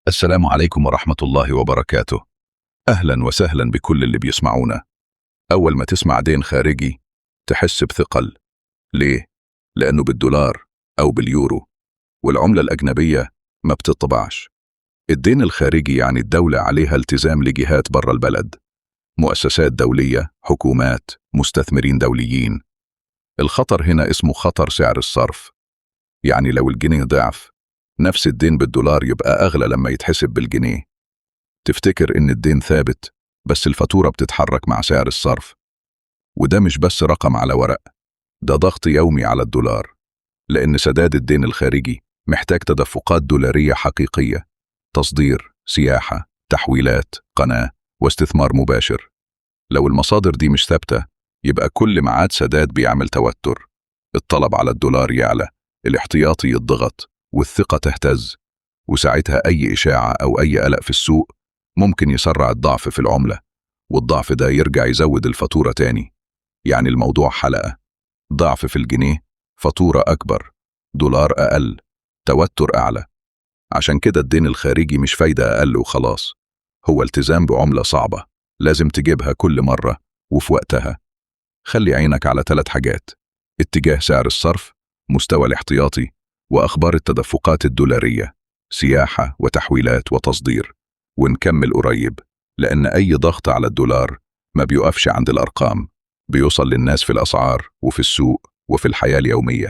السلام عليكم ورحمة الله وبركاته. أهلا وسهلا بكل اللي بيسمعونا. أول ما تسمع دين خارجي تحس بثقل. ليه؟ لأنه بالدولار أو باليورو، والعملة الأجنبية ما بتطبعش. الدين الخارجي يعني الدولة عليها التزام لجهات برا البلد، مؤسسات دولية، حكومات، مستثمرين دوليين. الخطر هنا اسمه خطر سعر الصرف. يعني لو الجنيه ضعف، نفس الدين بالدولار يبقى أغلى لما يتحسب بالجنيه. تفتكر إن الدين ثابت، بس الفاتورة بتتحرك مع سعر الصرف. وده مش بس رقم على ورق، ده ضغط يومي على الدولار، لأن سداد الدين الخارجي محتاج تدفقات دولارية حقيقية، تصدير، سياحة، تحويلات، قناة، واستثمار مباشر. لو المصادر دي مش ثابتة، يبقى كل ميعاد سداد بيعمل توتر. الطلب على الدولار يعلى، الاحتياطي يتضغط، والثقة تهتز. وساعتها أي إشاعة أو أي قلق في السوق ممكن يسرع الضعف في العملة، والضعف ده يرجع يزود الفاتورة تاني. يعني الموضوع حلقة: ضعف في الجنيه، فاتورة أكبر، دولار أقل، توتر أعلى. عشان كده الدين الخارجي مش فايدة أقل وخلاص، هو التزام بعملة صعبة لازم تجيبها كل مرة وفي وقتها. خلي عينك على 3 حاجات: اتجاه سعر الصرف، مستوى الاحتياطي، وأخبار التدفقات الدولارية، سياحة وتحويلات وتصدير. ونكمل قريب، لأن أي ضغط على الدولار ما بيقفش عند الأرقام، بيوصل للناس في الأسعار وفي السوق وفي الحياة اليومية.